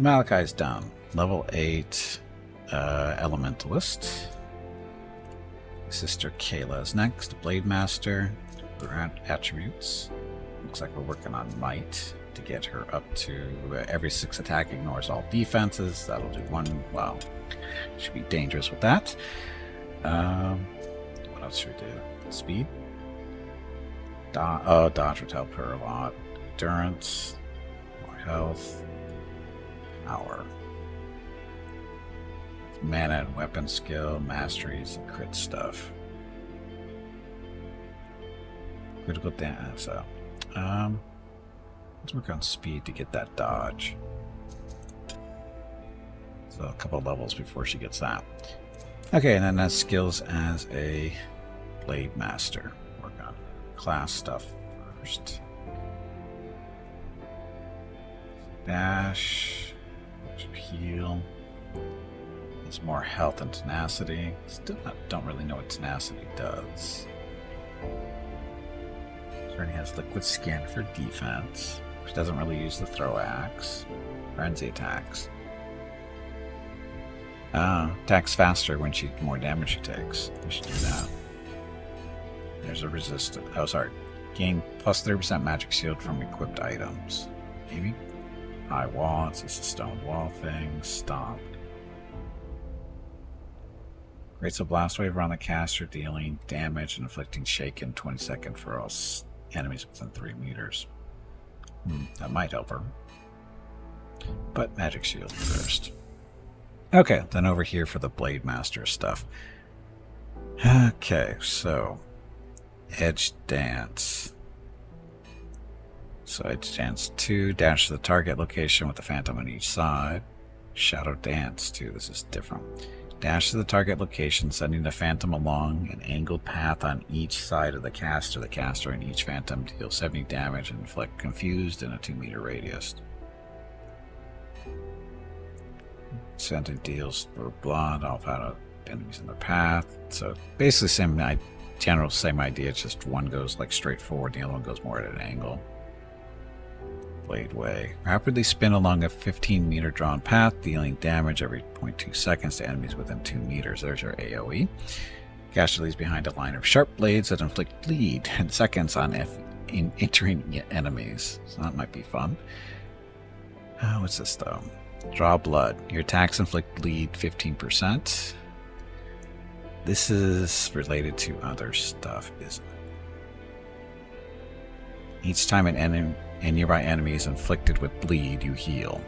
Malachi's done. Level 8 Elementalist. Sister Kayla's next. Blade Master. Attributes. Looks like we're working on Might to get her up to every 6 attack ignores all defenses. That'll do 1. Wow. Should be dangerous with that. What else should we do? Speed? Dodge would help her a lot. Endurance. More health. Power. Mana and weapon skill, masteries, and crit stuff. Critical damage. So, let's work on speed to get that dodge. So a couple levels before she gets that. Okay, and then that's skills as a blade master. Work on class stuff first. Dash, heal. More health and tenacity. Still don't really know what tenacity does. Certainly has liquid skin for defense, which doesn't really use the throw axe. Frenzy attacks. Attacks faster when more damage she takes. We should do that. There's a resistant. Oh, sorry. Gain plus 30% magic shield from equipped items. Maybe? High wall. It's just a stone wall thing. Stomp. Creates a blast wave around the caster, dealing damage and inflicting shake in 20 seconds for all enemies within 3 meters. That might help her. But magic shield first. Okay, then over here for the Blade Master stuff. Okay, so Edge Dance. So Edge Dance 2, dash to the target location with the phantom on each side. Shadow Dance 2, this is different. Dash to the target location, sending the phantom along an angled path on each side of the caster. The caster and each phantom deals 70 damage and inflict confused in a 2-meter radius. Sending deals for blood off out of enemies in the path. So basically same idea, just one goes like straight forward, the other one goes more at an angle. Blade Way. Rapidly spin along a 15-meter drawn path, dealing damage every 0.2 seconds to enemies within 2 meters. There's your AoE. Caster leaves behind a line of sharp blades that inflict bleed in seconds on entering enemies. So that might be fun. What's this though? Draw blood. Your attacks inflict bleed 15%. This is related to other stuff, isn't it? Each time an enemy and nearby enemies inflicted with bleed, you heal.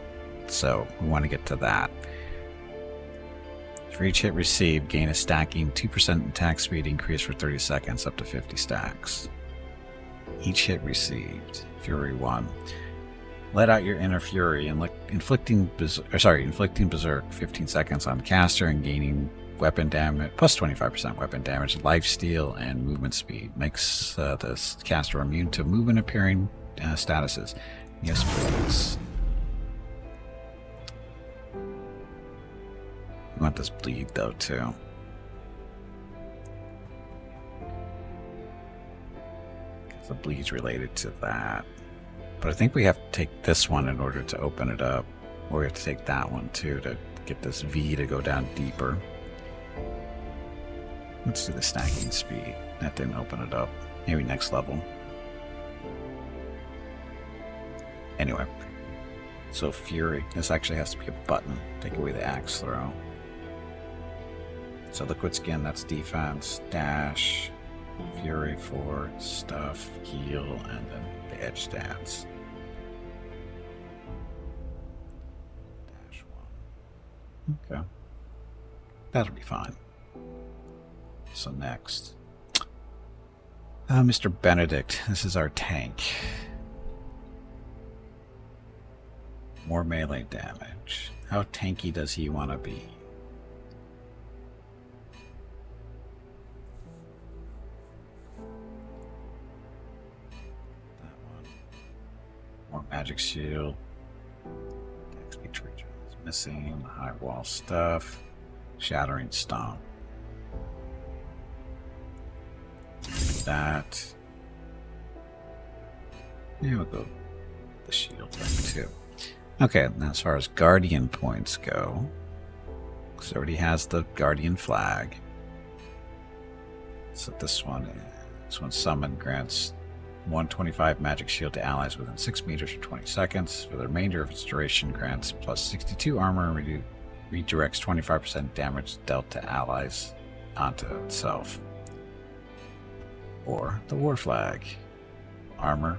So we want to get to that. For each hit received, gain a stacking 2% attack speed increase for 30 seconds up to 50 stacks. Each hit received. Fury 1. Let out your inner fury, inflicting berserk 15 seconds on the caster and gaining weapon damage plus 25% weapon damage, lifesteal, and movement speed. Makes the caster immune to movement appearing statuses. Yes, please. We want this bleed though too. The bleed's related to that. But I think we have to take this one in order to open it up. Or we have to take that one too to get this V to go down deeper. Let's do the stacking speed. That didn't open it up. Maybe next level. Anyway. So Fury. This actually has to be a button. Take away the axe throw. So Liquid Skin, that's defense. Dash. Fury for stuff. Heal. And then the Edge Dance. Dash 1. Okay. That'll be fine. So next. Mr. Benedict. This is our tank. More melee damage. How tanky does he want to be? That one. More magic shield. XP tree is missing. High wall stuff. Shattering stomp. That. Yeah, we'll go the shield thing too. Okay, now as far as Guardian points go, because it already has the Guardian flag. So this one summoned grants 125 magic shield to allies within 6 meters for 20 seconds. For the remainder of its duration, grants plus 62 armor and redirects 25% damage dealt to allies onto itself. Or the war flag. Armor.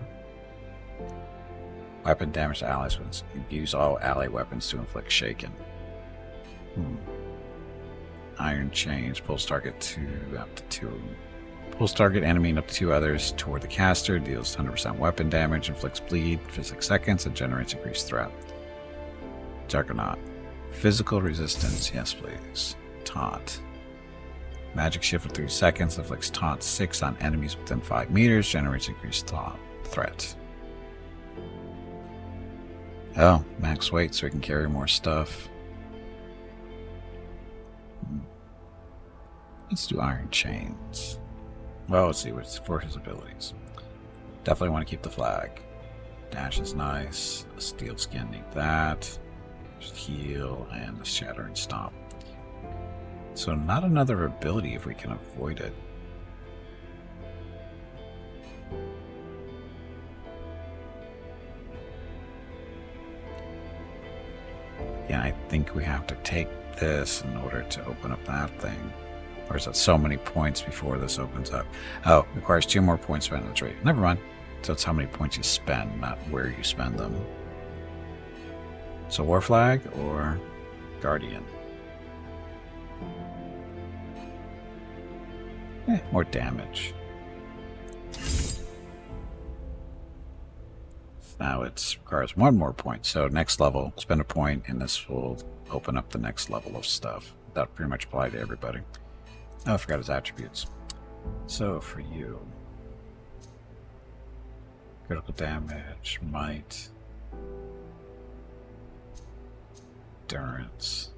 Weapon damage to allies when imbues all ally weapons to inflict shaken. Iron chains pulls target up to 2. Pulls target enemy and up to 2 others toward the caster, deals 100% weapon damage, inflicts bleed for 6 seconds, and generates increased threat. Juggernaut. Physical resistance, yes please. Taunt. Magic shield for 3 seconds, inflicts taunt 6 on enemies within 5 meters, generates increased threat. Oh, max weight so we can carry more stuff. Let's do iron chains. Well, let's see what's for his abilities. Definitely want to keep the flag. Dash is nice. A steel skin, need that. Heal and the shattering stomp. So not another ability if we can avoid it. Yeah, I think we have to take this in order to open up that thing. Or is it so many points before this opens up? Oh, requires 2 more points spent on the trade. Never mind. So it's how many points you spend, not where you spend them. So War Flag or Guardian? More damage. Now it requires 1 more point. So next level, spend a point, and this will open up the next level of stuff. That pretty much apply to everybody. Oh, I forgot his attributes. So for you, critical damage, might, endurance.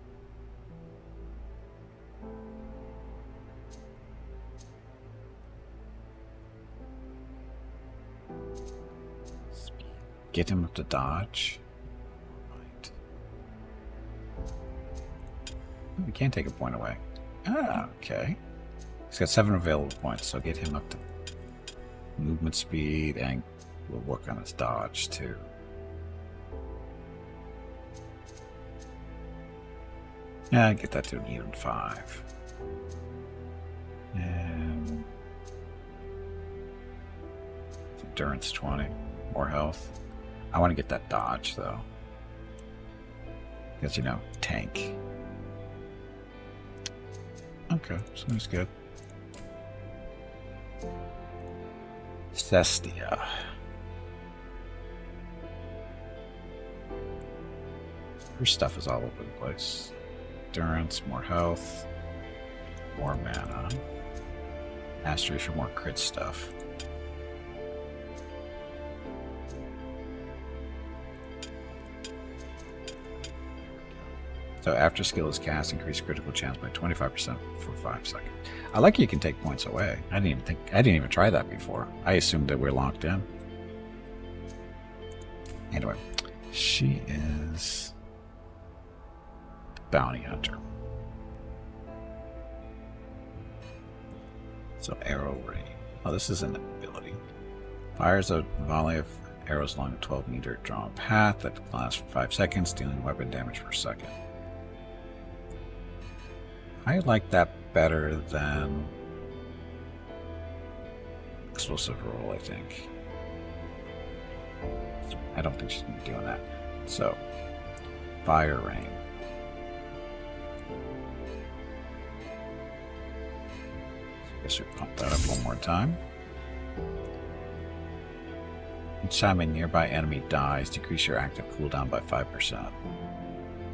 Get him up to dodge. Might. We can't take a point away. Ah, okay. He's got 7 available points, so get him up to movement speed, and we'll work on his dodge too. Yeah, get that to an even 5. And endurance 20, more health. I want to get that dodge though, because tank. Okay, so that's good. Cestia. Her stuff is all over the place. Endurance, more health, more mana. Mastery for more crit stuff. So after skill is cast, increase critical chance by 25% for 5 seconds. I like you can take points away. I didn't even try that before. I assumed that we're locked in. Anyway, she is bounty hunter. So arrow rain. Oh, this is an ability. Fires a volley of arrows along a 12-meter drawn path that lasts for 5 seconds, dealing weapon damage per second. I like that better than explosive roll, I think. I don't think she's going to be doing that. So, fire rain. I guess we pump that up one more time. Each time a nearby enemy dies, decrease your active cooldown by 5%.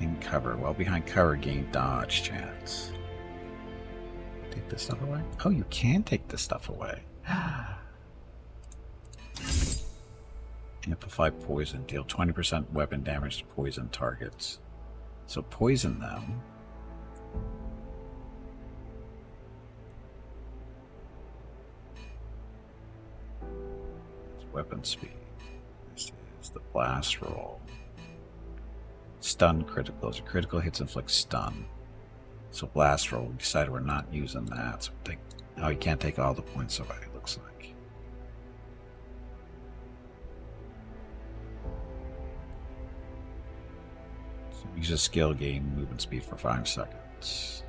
In cover. While behind cover, gain dodge chance. Take this stuff away? Oh, you can take this stuff away. Amplify poison. Deal 20% weapon damage to poison targets. So poison them. It's weapon speed. This is the blast roll. stun criticals. Your critical hits inflict stun. So blast roll, we decided we're not using that. So take, oh, you can't take all the points away, it looks like. So use a skill, gain movement speed for 5 seconds.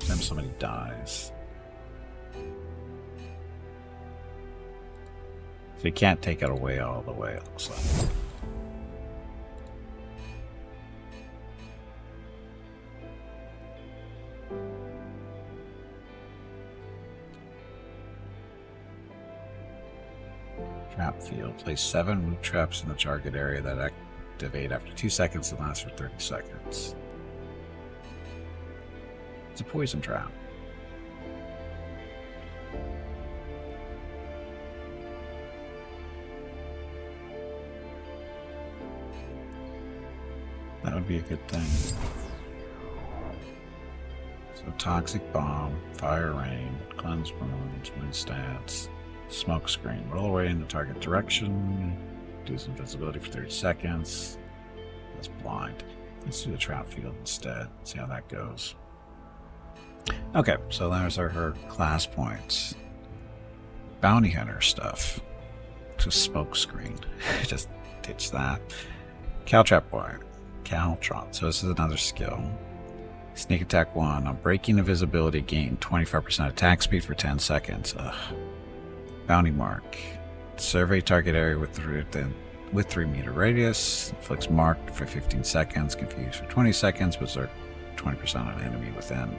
Then somebody dies. So you can't take it away all the way, it looks like. Trap field. Place 7 root traps in the target area that activate after 2 seconds and last for 30 seconds. It's a poison trap. That would be a good thing. So toxic bomb, fire rain, cleanse wounds, wind stance, smoke screen. Roll away in the target direction. Do some invisibility for 30 seconds. That's blind. Let's do the trap field instead. See how that goes. Okay, so there's her class points. Bounty hunter stuff. Just smoke screen. Just ditch that. Caltrap boy. Caltrop. So this is another skill. Sneak attack 1. On breaking invisibility, gain 25% attack speed for 10 seconds. Ugh. Bounty mark. Survey target area with 3 meter radius. Inflicts marked for 15 seconds. Confused for 20 seconds. Berserk 20% on enemy within.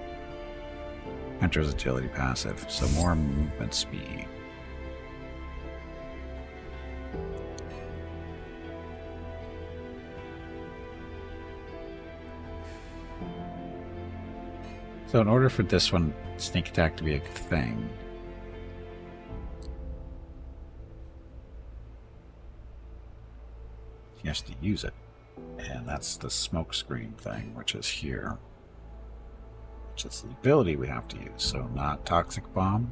Enters agility passive. So more movement speed. So in order for this one, sneak attack, to be a good thing, he has to use it. And that's the smoke screen thing, which is here. Which is the ability we have to use. So not toxic bomb.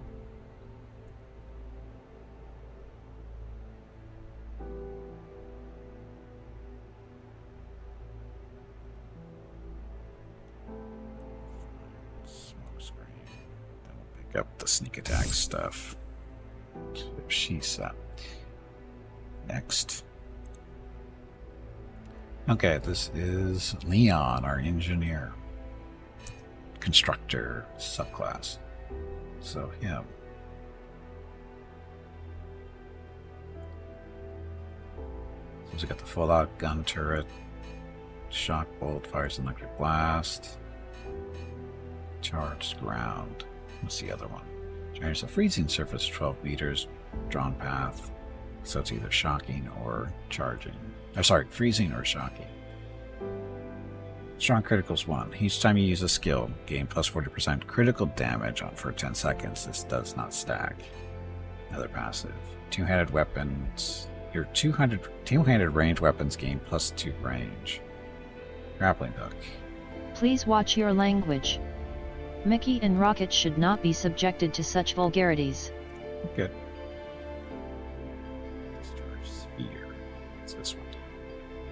Up the sneak attack stuff. She's up. Next. Okay, this is Leon, our engineer. Constructor subclass. So him. So he's got the full out gun turret. Shock bolt, fires an electric blast. Charged ground. What's the other one? Generates a freezing surface 12 meters, drawn path. So it's either shocking or charging. Or sorry, freezing or shocking. Strong criticals 1. Each time you use a skill, gain plus 40% critical damage on for 10 seconds. This does not stack. Another passive. Two-handed weapons. Your two-handed range weapons gain plus 2 range. Grappling hook. Please watch your language. Mickey and Rocket should not be subjected to such vulgarities. Good. Discharge sphere. What's this one?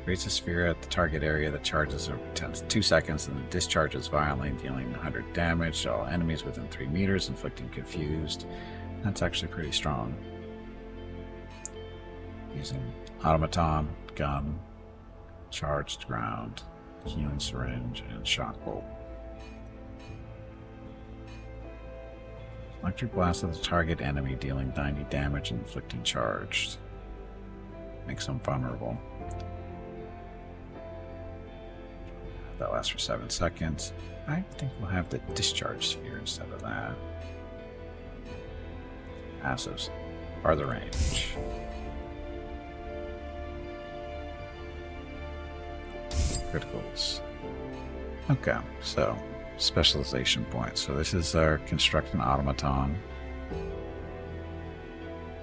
Creates a sphere at the target area that charges over 2 seconds and then discharges violently, dealing 100 damage to all enemies within 3 meters, inflicting confused. That's actually pretty strong. Using automaton, gun, charged ground, healing syringe, and shock bolt. Electric blast of the target enemy, dealing 90 damage and inflicting charged. Makes them vulnerable. That lasts for 7 seconds. I think we'll have the discharge sphere instead of that. Passives. Farther range. Criticals. Okay, so specialization points. So this is our construct an automaton.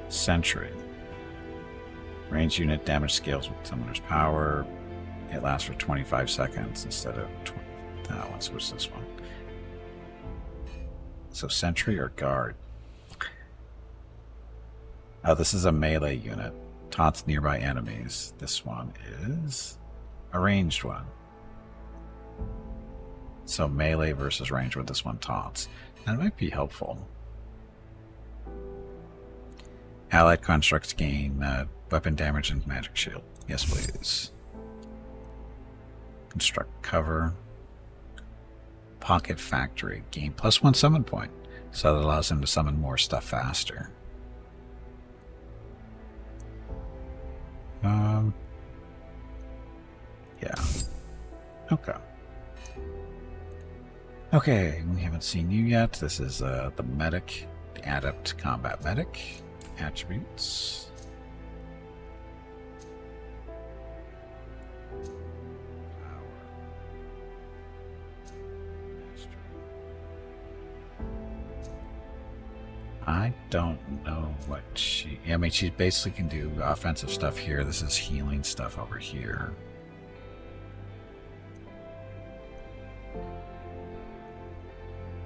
Sentry. Range unit damage scales with summoner's power. It lasts for 25 seconds instead of 20. Let's switch this one. So sentry or guard? Oh, this is a melee unit. Taunts nearby enemies. This one is a ranged one. So melee versus ranged with this one taunts. That might be helpful. Allied constructs gain weapon damage and magic shield. Yes, please. Construct cover. Pocket Factory. Gain +1 summon point. So that allows him to summon more stuff faster. Yeah. Okay. Okay, we haven't seen you yet. This is the medic, the adept combat medic. Attributes. I don't know what she... I mean, she basically can do offensive stuff here. This is healing stuff over here.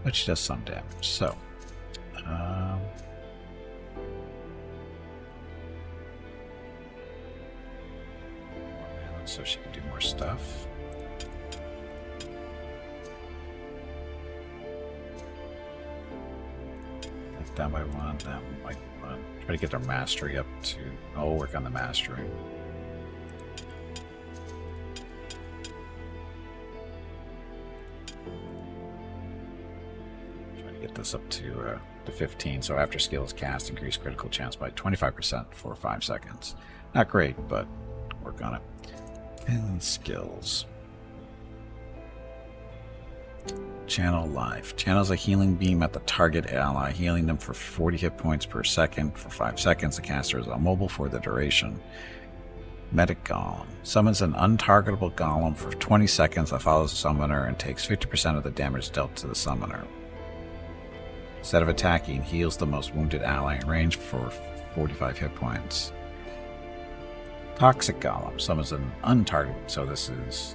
But she does some damage, so... so she can do more stuff. Down by one, down by one. Try to get their mastery up to... Oh, we'll work on the mastery. Try to get this up to 15. So after skills cast, increase critical chance by 25% for 5 seconds. Not great, but work on it. And skills. Channel life. Channels a healing beam at the target ally, healing them for 40 hit points per second. For 5 seconds, the caster is immobile for the duration. Medic Golem. Summons an untargetable golem for 20 seconds that follows the summoner and takes 50% of the damage dealt to the summoner. Instead of attacking, heals the most wounded ally in range for 45 hit points. Toxic Golem. Summons an untargetable... So this is...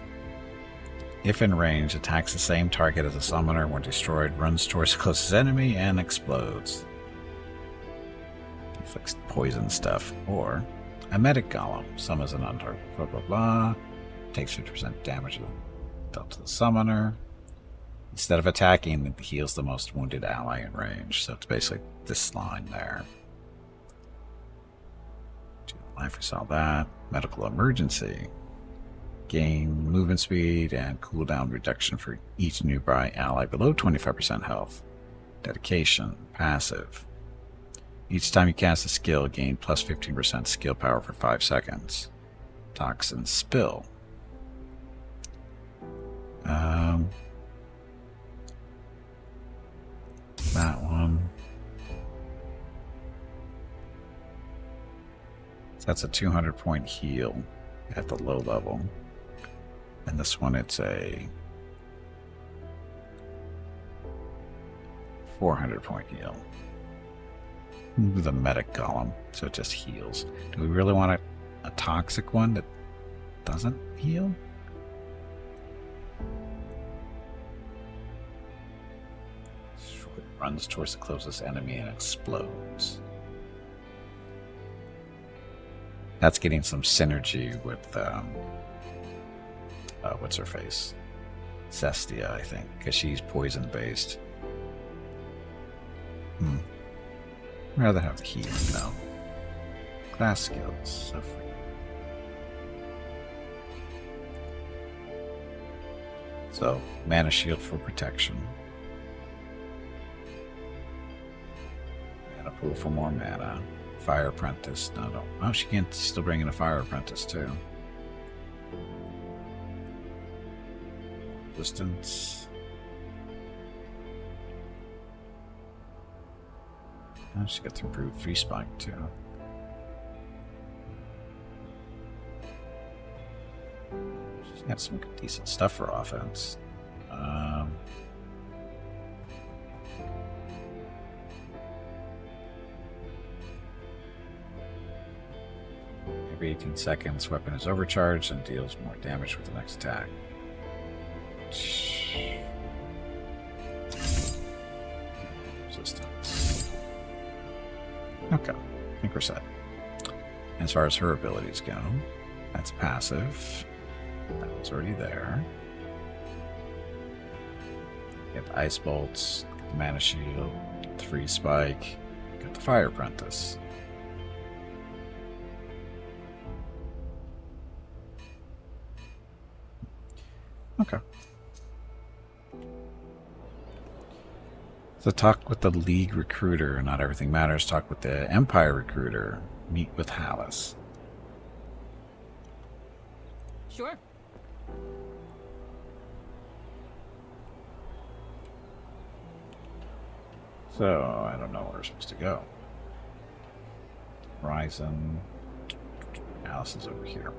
If in range, attacks the same target as the summoner. When destroyed, runs towards the closest enemy and explodes. Inflicts poison stuff. Or a medic golem. Summons an untarget. Blah blah blah. Takes 50% damage dealt to the summoner. Instead of attacking, it heals the most wounded ally in range. So it's basically this line there. Life, we saw that. Medical emergency. Gain movement speed and cooldown reduction for each nearby ally below 25% health. Dedication, passive. Each time you cast a skill, gain plus 15% skill power for 5 seconds. Toxin spill. That one. So that's a 200 point heal at the low level. And this one, it's a 400 point heal. The medic golem, so it just heals. Do we really want a toxic one that doesn't heal? It runs towards the closest enemy and explodes. That's getting some synergy with what's her face? Cestia, I think, because she's poison based. Rather have the healing though. Class skills. So free. So, mana shield for protection. Mana pool for more mana. Fire apprentice. No, no. Oh, she can still bring in a fire apprentice too. Distance. Oh, she got the improved free spike too. She's got some decent stuff for offense. Every 18 seconds, weapon is overcharged and deals more damage with the next attack. Okay, I think we're set. As far as her abilities go, that's passive. That was already there. Get the Ice Bolts, the Mana Shield, the Free Spike, got the Fire Apprentice. Okay. So talk with the League Recruiter. Not everything matters. Talk with the Empire Recruiter. Meet with Hallis. Sure. So, I don't know where we're supposed to go. Horizon. Alice is over here.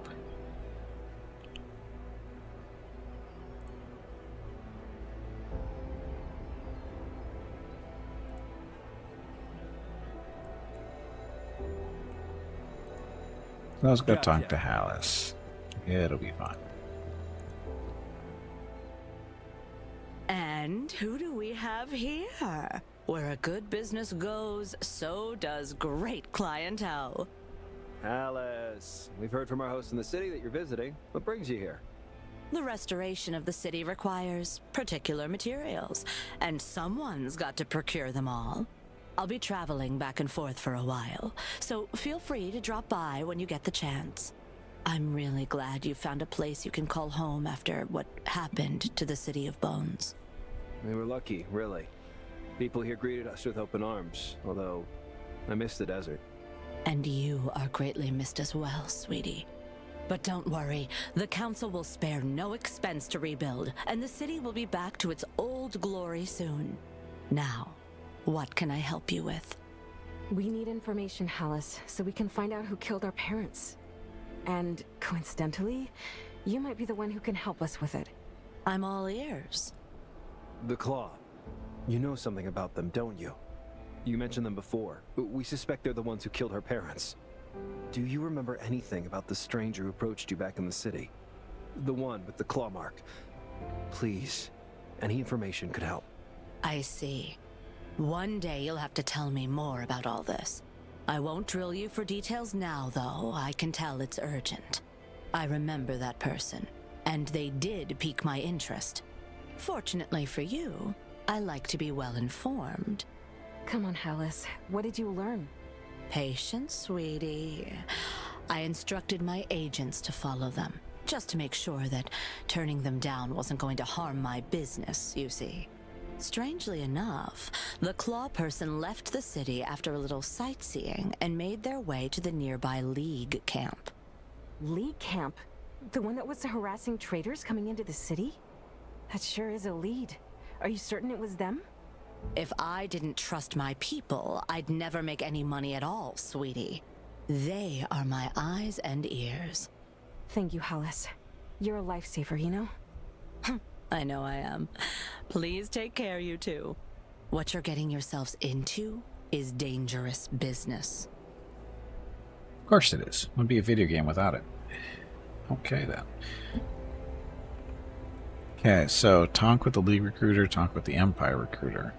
Let's go talk to Hallis. It'll be fine. And who do we have here? Where a good business goes, so does great clientele. Alice, we've heard from our host in the city that you're visiting. What brings you here? The restoration of the city requires particular materials, and someone's got to procure them all. I'll be traveling back and forth for a while, so feel free to drop by when you get the chance. I'm really glad you found a place you can call home after what happened to the City of Bones. We were lucky, really. People here greeted us with open arms, although I miss the desert. And you are greatly missed as well, sweetie. But don't worry, the Council will spare no expense to rebuild, and the city will be back to its old glory soon. Now, what can I help you with? We need information, Hallis, so we can find out who killed our parents. And coincidentally, you might be the one who can help us with it. I'm all ears. The Claw. You know something about them, don't you? You mentioned them before. We suspect they're the ones who killed her parents. Do you remember anything about the stranger who approached you back in the city? The one with the claw mark. Please, any information could help. I see. One day you'll have to tell me more about all this. I won't drill you for details now, though. I can tell it's urgent. I remember that person, and they did pique my interest. Fortunately for you, I like to be well informed. Come on, Hallis. What did you learn? Patience, sweetie. I instructed my agents to follow them, just to make sure that turning them down wasn't going to harm my business, you see. Strangely enough, the Claw person left the city after a little sightseeing and made their way to the nearby League camp. League camp? The one that was harassing traders coming into the city? That sure is a lead. Are you certain it was them? If I didn't trust my people, I'd never make any money at all, sweetie. They are my eyes and ears. Thank you, Hallis. You're a lifesaver, you know? I know I am. Please take care, you two. What you're getting yourselves into is dangerous business. Of course it is. Wouldn't be a video game without it. Okay, then. Okay, so talk with the League Recruiter, talk with the Empire Recruiter.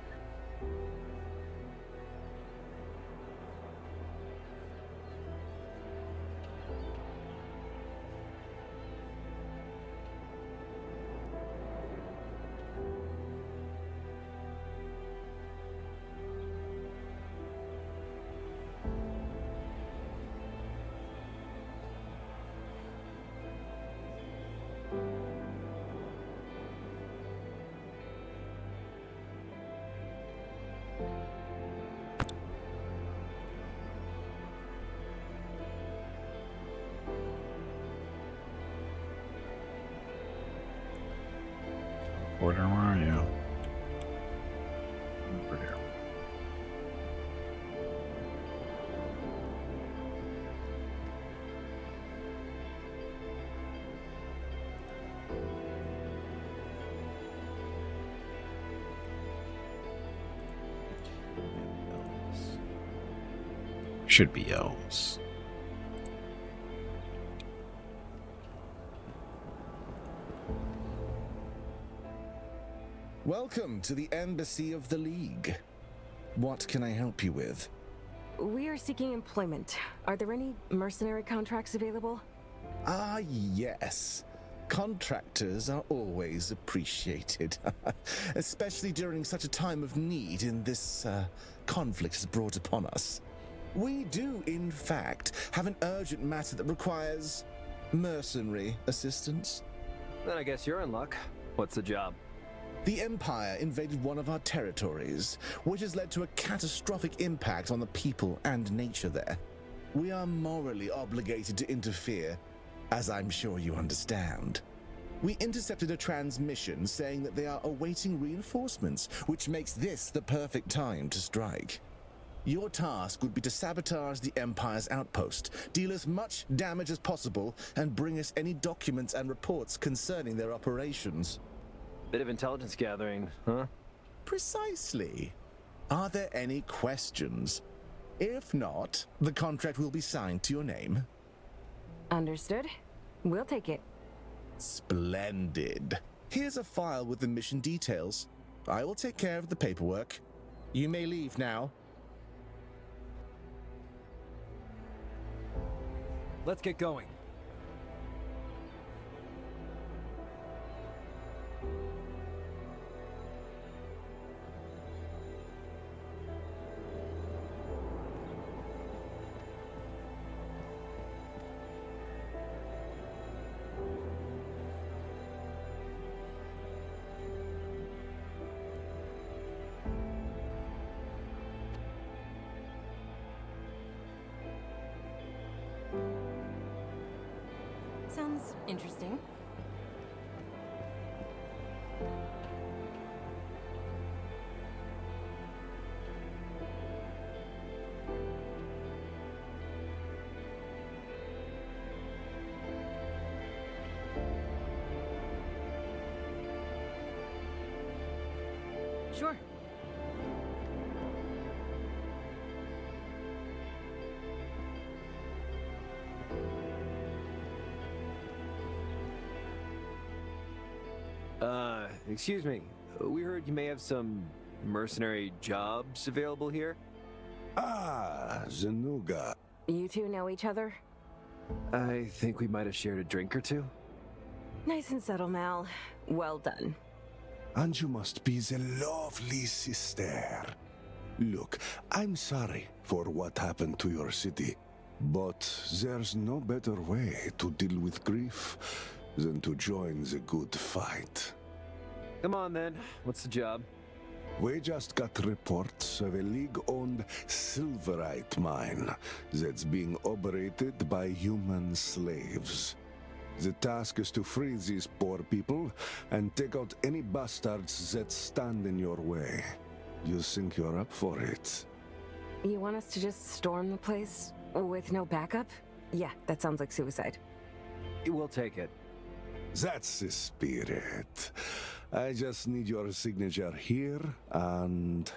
Porter, where are you? Over here. Should be elves. Welcome to the Embassy of the League. What can I help you with? We are seeking employment. Are there any mercenary contracts available? Ah, yes. Contractors are always appreciated, especially during such a time of need in this conflict has brought upon us. We do, in fact, have an urgent matter that requires mercenary assistance. Then I guess you're in luck. What's the job? The Empire invaded one of our territories, which has led to a catastrophic impact on the people and nature there. We are morally obligated to interfere, as I'm sure you understand. We intercepted a transmission saying that they are awaiting reinforcements, which makes this the perfect time to strike. Your task would be to sabotage the Empire's outpost, deal as much damage as possible, and bring us any documents and reports concerning their operations. Bit of intelligence gathering, huh? Precisely. Are there any questions? If not, the contract will be signed to your name. Understood. We'll take it. Splendid. Here's a file with the mission details. I will take care of the paperwork. You may leave now. Let's get going. Sounds interesting. Sure. Excuse me. We heard you may have some mercenary jobs available here? Ah, Zanuga. You two know each other? I think we might have shared a drink or two. Nice and subtle, Mal. Well done. And you must be the lovely sister. Look, I'm sorry for what happened to your city, but there's no better way to deal with grief than to join the good fight. Come on then. What's the job? We just got reports of a League-owned silverite mine that's being operated by human slaves. The task is to free these poor people and take out any bastards that stand in your way. You think you're up for it? You want us to just storm the place? With no backup? Yeah, that sounds like suicide. We'll take it. That's the spirit. I just need your signature here and...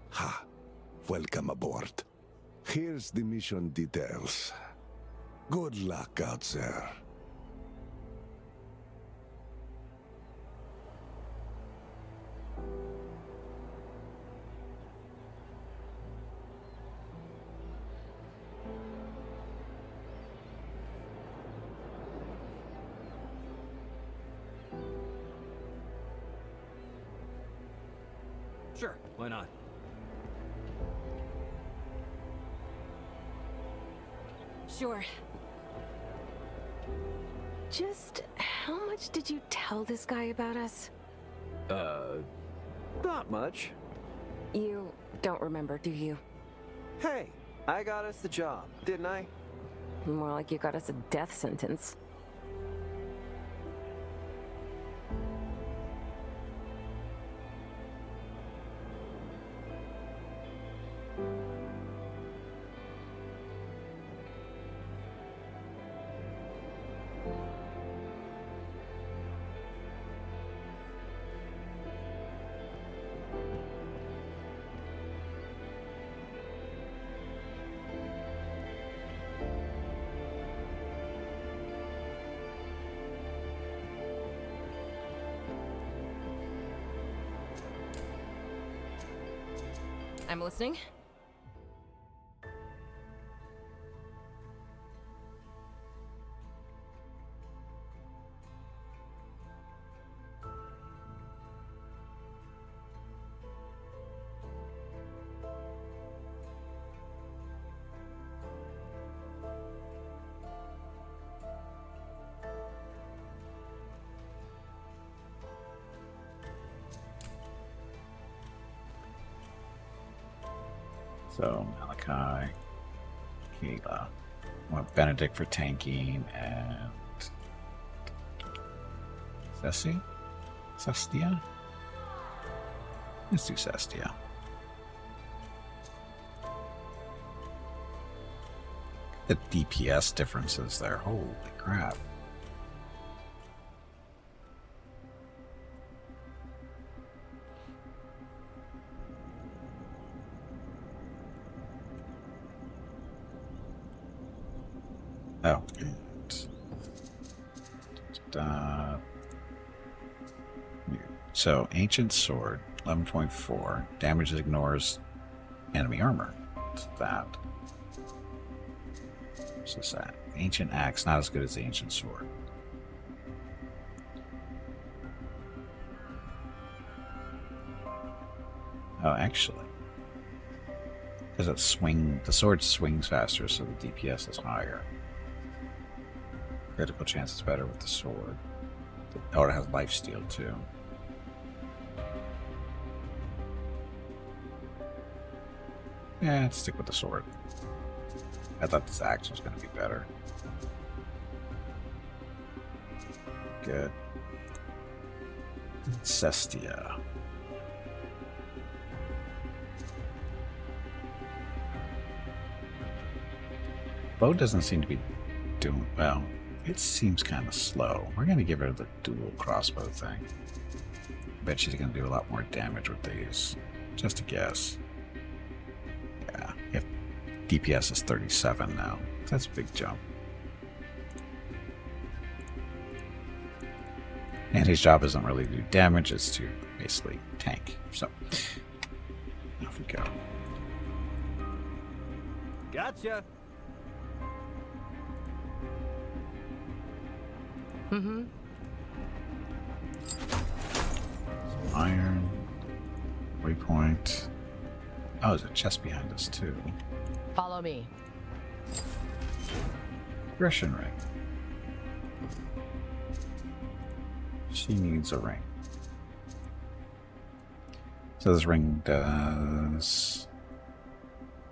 Ha! Welcome aboard. Here's the mission details. Good luck out there. Sure, why not? Sure. Just how much did you tell this guy about us? Not much. You don't remember, do you? Hey, I got us the job, didn't I? More like you got us a death sentence. I'm listening. So, Malachi, Kayla. I want Benedict for tanking, and Cessia? Cestia? Let's do Cestia. The DPS differences there. Holy crap. Oh. So, Ancient Sword, 11.4. Damage ignores enemy armor. What's that? What's this at? Ancient Axe, not as good as the Ancient Sword. Oh, actually. Because the sword swings faster, so the DPS is higher. Critical chance is better with the sword. Oh, it has lifesteal too. Yeah, let's stick with the sword. I thought this axe was going to be better. Good. Cestia. Bow doesn't seem to be doing well. It seems kind of slow. We're going to give her the dual crossbow thing. Bet she's going to do a lot more damage with these. Just a guess. Yeah, if DPS is 37 now. That's a big jump. And his job isn't really to do damage, it's to basically tank. So, off we go. Gotcha. Mm-hmm. Iron. Waypoint. Oh, there's a chest behind us, too. Follow me. Aggression ring. She needs a ring. So this ring does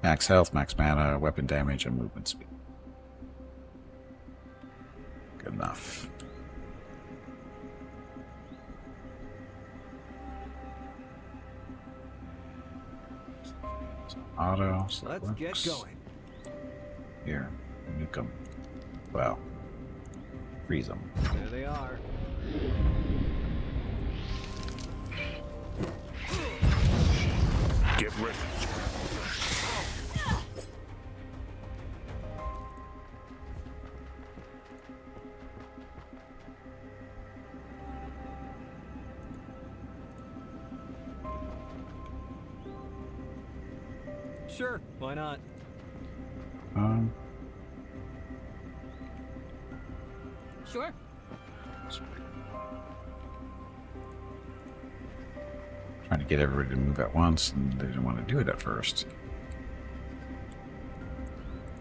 max health, max mana, weapon damage, and movement speed. Good enough. Auto. So Let's get going. Here, nuke them. Well, freeze them. There they are. Get ready. Sure, why not? Sure. Trying to get everybody to move at once, and they didn't want to do it at first.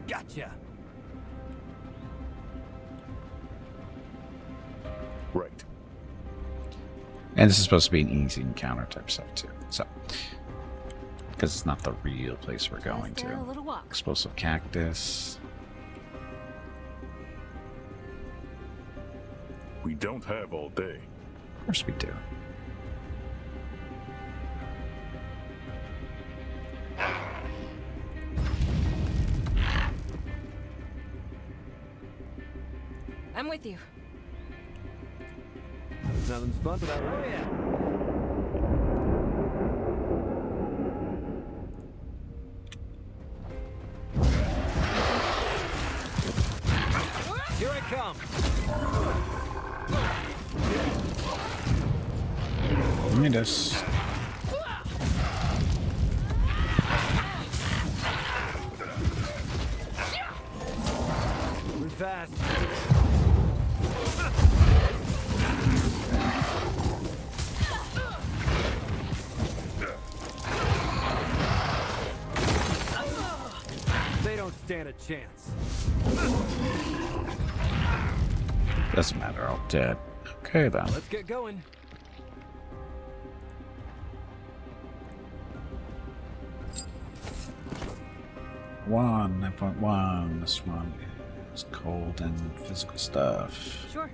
Gotcha. Right. And this is supposed to be an easy encounter type stuff too. So, because it's not the real place we're going Just a to. little walk. Explosive cactus. We don't have all day. Of course we do. I'm with you. Nothing's fun without Here I come. Behind us. Move fast. They don't stand a chance. Doesn't matter, all dead. Okay then. Let's get going. 9.1. This one is cold and physical stuff. Sure.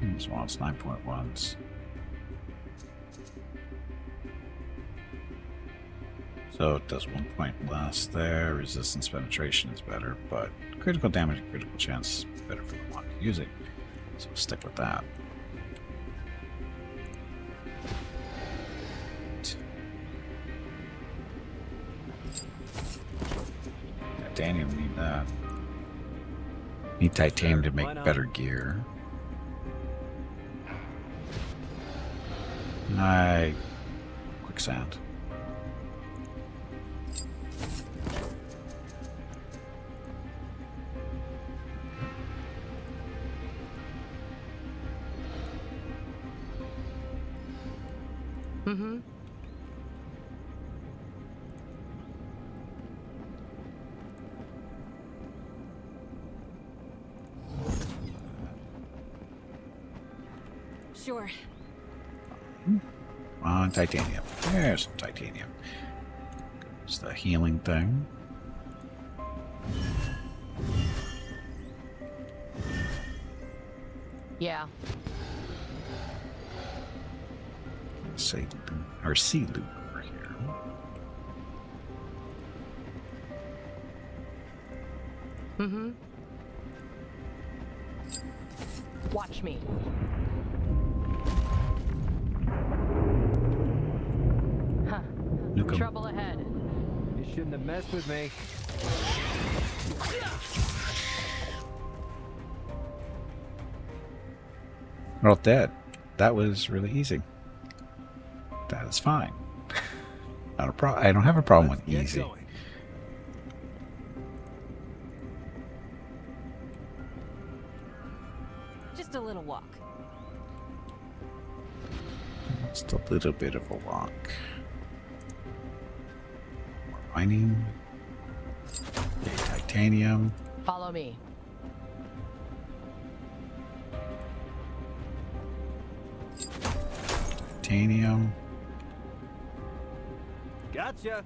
This one's 9.1s. So it does 1 point less there. Resistance penetration is better, but critical damage and critical chance is better for the one using. So we'll stick with that. Titanium need that. Need titanium to make better gear. Quicksand. Mm-hmm. Sure. On titanium. There's some titanium. It's the healing thing. Yeah. Say, or sea loop over here. Mm-hmm. Watch me. Huh. Nukem. Trouble ahead. You shouldn't have messed with me. We're all dead. That was really easy. That is fine. Not a pro. I don't have a problem with Get easy. going. Just a little walk. Just a little bit of a walk. More mining. Yay, titanium. Follow me. Titanium. Gotcha.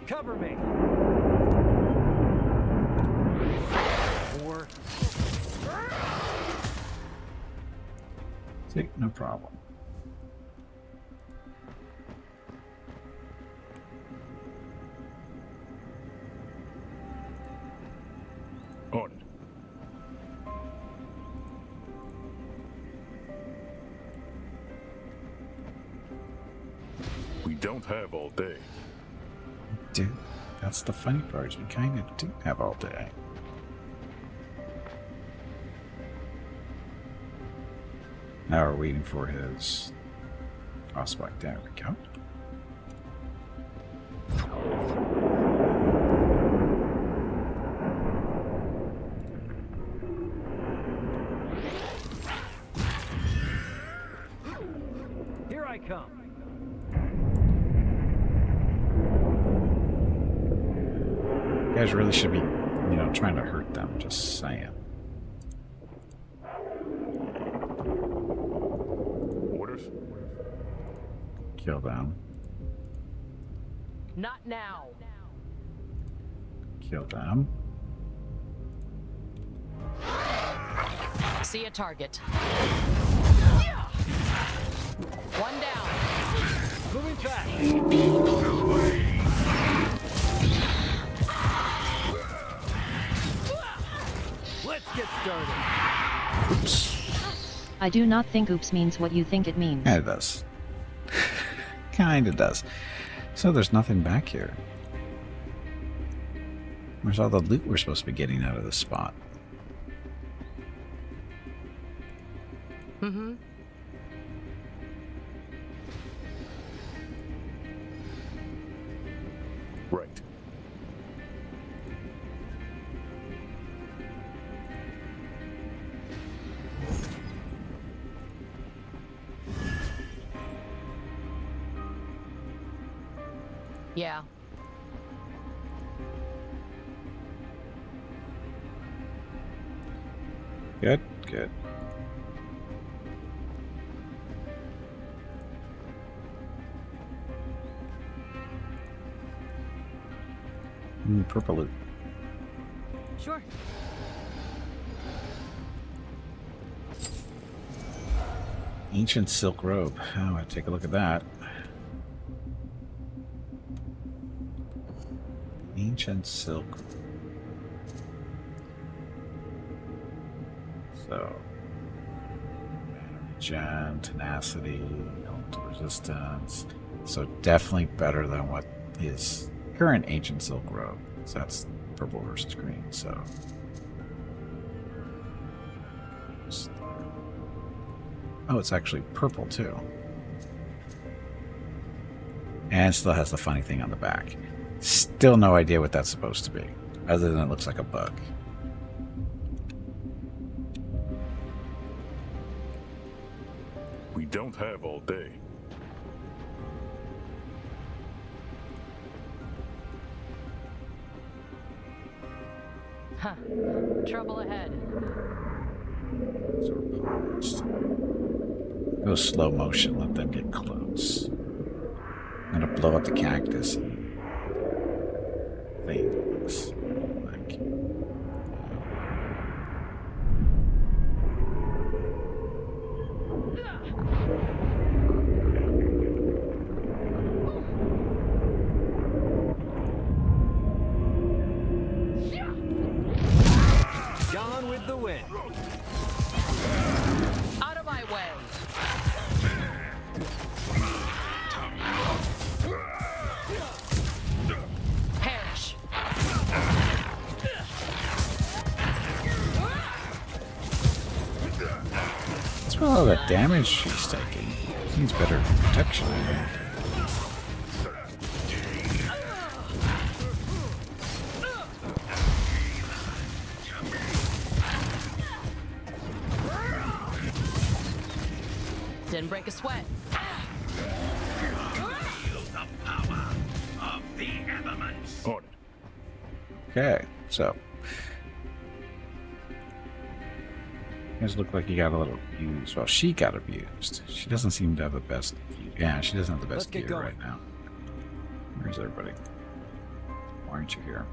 Cover me. Or See, no problem. On. We don't have all day. Dude, that's the funny part. We kind of do have all day. Now we're waiting for his frostbite. There we go. here I come. You guys really should be, trying to hurt them. Just saying. Orders? Kill them. Not now. Kill them. See a target. One down. Moving fast. Let's get started. I do not think oops means what you think it means. Yeah, it does. Kinda does. So there's nothing back here. Where's all the loot we're supposed to be getting out of this spot? Mm-hmm. Right. Yeah. Good, good. Purple loot. Sure. Ancient silk robe. Oh, I'll take a look at that. Ancient silk. So, regen, tenacity, elemental resistance. So definitely better than what his current ancient silk robe. So that's purple versus green. So. Oh, it's actually purple too. And it still has the funny thing on the back. Still no idea what that's supposed to be, other than it looks like a bug. We don't have all day. Huh. Trouble ahead. So we're paused. Go slow motion, let them get close. I'm gonna blow up the cactus and things. Like, Gone with the wind. Out of my way! Perish! that's for all that damage she's taking. She needs better protection. Didn't break a sweat. On it. Okay, so. You guys look like you got a little abused. Well, she got abused. She doesn't seem to have the best gear. Yeah, she doesn't have the Let's best get gear going. right now. Where's everybody? Why aren't you here?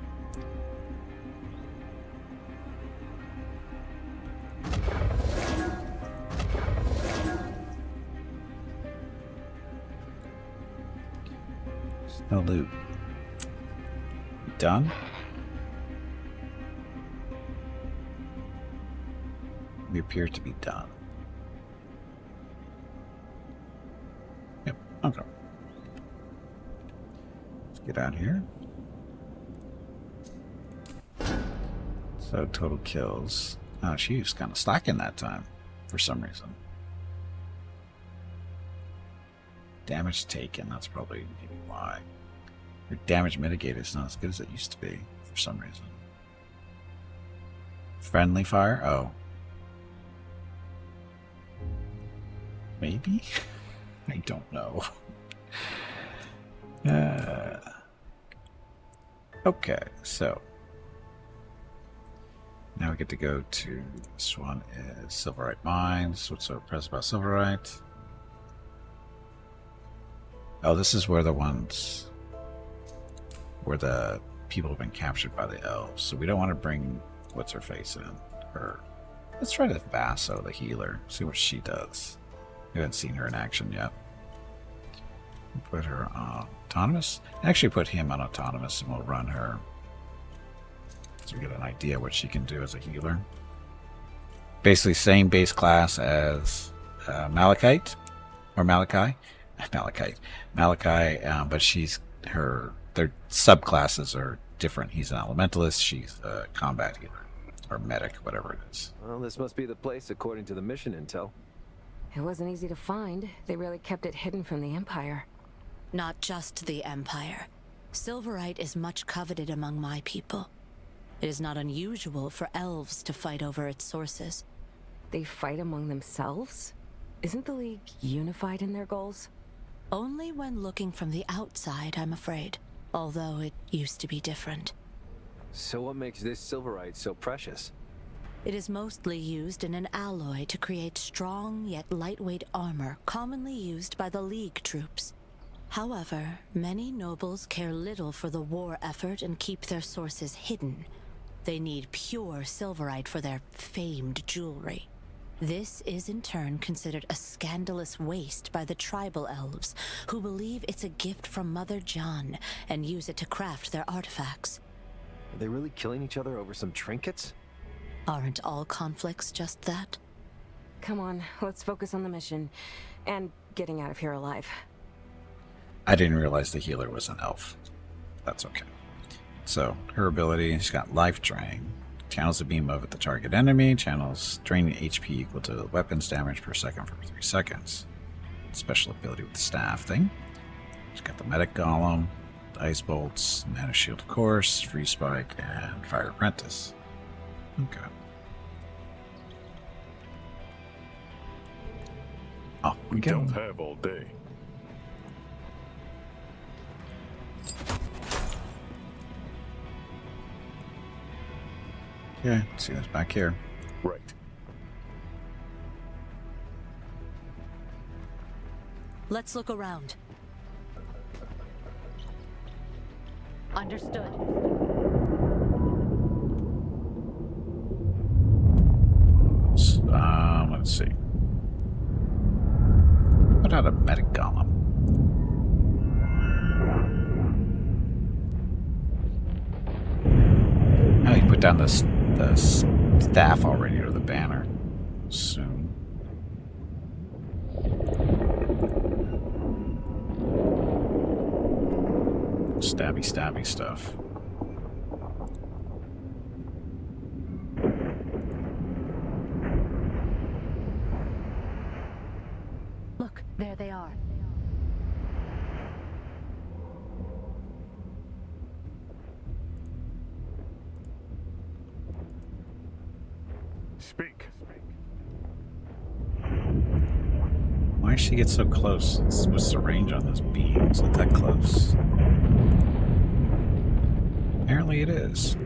No loot. Done? We appear to be done. Yep, okay. Let's get out of here. So total kills. Oh, she was kind of slacking that time for some reason. Damage taken, that's probably maybe why. Your damage mitigated is not as good as it used to be for some reason. Friendly fire? Oh. Maybe? I don't know. Okay, so now we get to go to this one is Silverite Mines. What's so impressive about Silverite? Oh, this is where the ones where the people have been captured by the elves. So we don't want to bring what's her face in. Her. Let's try to Vaso, the healer. See what she does. We haven't seen her in action yet. Put her on autonomous. Actually, put him on autonomous, and we'll run her so we get an idea what she can do as a healer. Basically, same base class as Malachite or Malachi. Malachi, but she's her. Their subclasses are different. He's an elementalist. She's a combat healer or medic, whatever it is. Well, this must be the place according to the mission intel. It wasn't easy to find. They really kept it hidden from the Empire. Not just the Empire. Silverite is much coveted among my people. It is not unusual for elves to fight over its sources. They fight among themselves? Isn't the League unified in their goals? Only when looking from the outside, I'm afraid. Although it used to be different. So what makes this silverite so precious? It is mostly used in an alloy to create strong yet lightweight armor commonly used by the League troops. However, many nobles care little for the war effort and keep their sources hidden. They need pure silverite for their famed jewelry. This is in turn considered a scandalous waste by the tribal elves, who believe it's a gift from Mother John and use it to craft their artifacts. Are they really killing each other over some trinkets? Aren't all conflicts just that? Come on, let's focus on the mission. And getting out of here alive. I didn't realize the healer was an elf. That's okay. So, her ability, she's got Life Drain. Channels a beam of at the target enemy. Channels draining HP equal to weapons damage per second for 3 seconds. Special ability with the staff thing. She's got the Medic Golem, the Ice Bolts, Mana Shield of course, Free Spike, and Fire Apprentice. Okay. Oh, We don't have all day. Yeah, see this back here. Right. Let's look around. Understood. Let's see. What out a Medic Golem? Oh, you put down the staff already, or the banner. Soon. Stabby stuff. Look, there they are. Speak. Why does she get so close? What's the range on this beam? Is it that close? Apparently it is.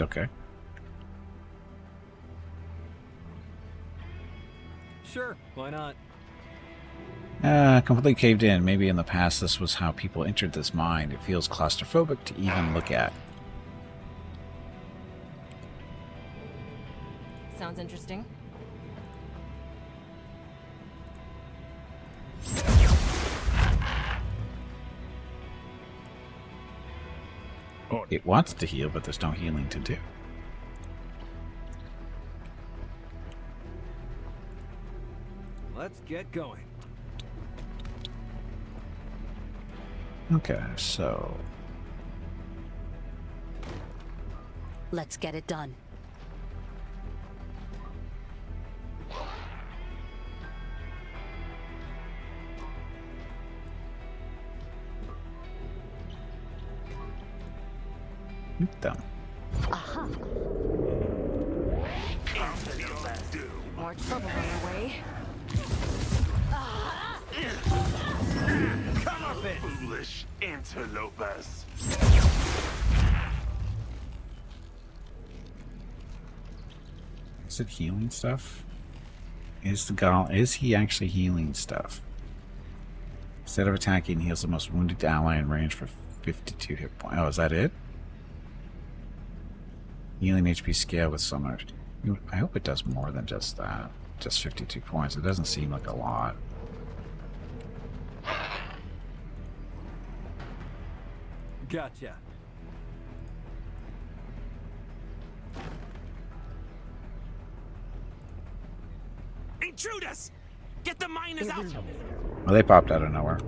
Okay. Sure, why not? Completely caved in. Maybe in the past this was how people entered this mine. It feels claustrophobic to even look at. Sounds interesting. It wants to heal, but there's no healing to do. Let's get going. Okay, so... Let's get it done. Them. Aha! More trouble on the way. Come up it, foolish interlopers. Is it healing stuff? Is he actually healing stuff? Instead of attacking, heals the most wounded ally in range for 52 hit points. Oh, is that it? Healing HP scale with summoners. I hope it does more than just that. Just 52 points. It doesn't seem like a lot. Gotcha. Intruders! Get the miners out! Well, they popped out of nowhere.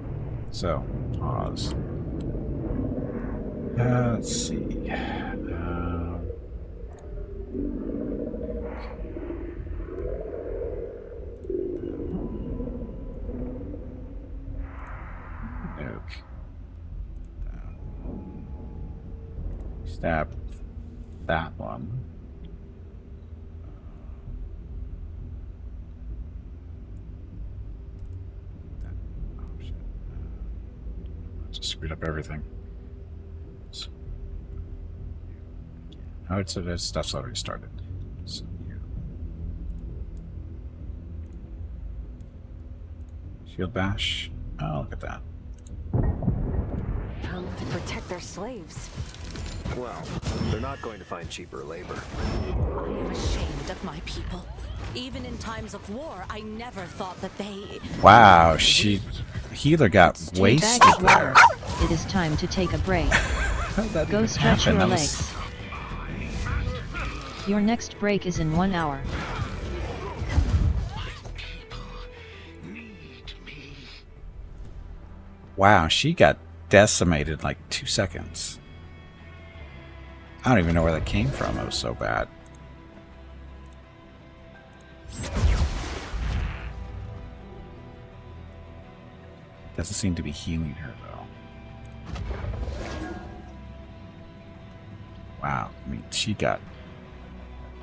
So, pause. Let's see. Nuke. Stab that one. Just screwed up everything. Oh, it's stuff's already started. So, yeah. Shield bash. Oh, look at that. To protect their slaves. Well, they're not going to find cheaper labor. I am ashamed of my people. Even in times of war, I never thought that they... Wow, healer got wasted there. It is time to take a break. How'd that Go even stretch happen? your That was- legs. Your next break is in 1 hour. Wow, she got decimated in like 2 seconds. I don't even know where that came from. It was so bad. Doesn't seem to be healing her though. Wow, I mean,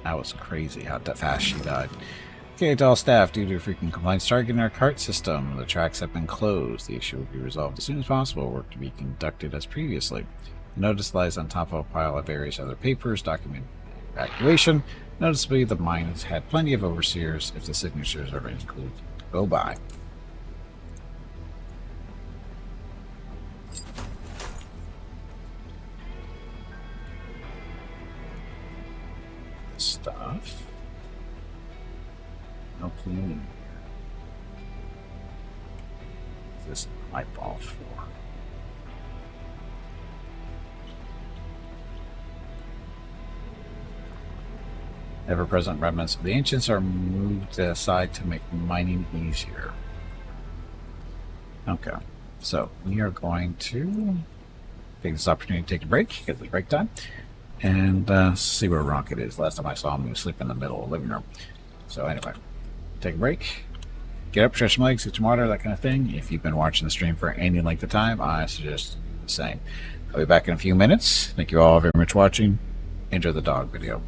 that was crazy how fast she died. Okay, to all staff, due to freaking compliance targeting our cart system, the tracks have been closed. The issue will be resolved as soon as possible. Work to be conducted as previously. The notice lies on top of a pile of various other papers documenting evacuation. Noticeably, the mine has had plenty of overseers if the signatures are included. Go by. Stuff. No cleaning. What's this light bulb for? Ever-present remnants of the ancients are moved aside to make mining easier. Okay, so we are going to take this opportunity to take a break, get the break time, and see where Rocket is. Last time I saw him, he was sleeping in the middle of the living room. So anyway, take a break, get up, stretch some legs, get some water, that kind of thing. If you've been watching the stream for any length of time, I suggest the same. I'll be back in a few minutes. Thank you all very much for watching. Enjoy the dog video.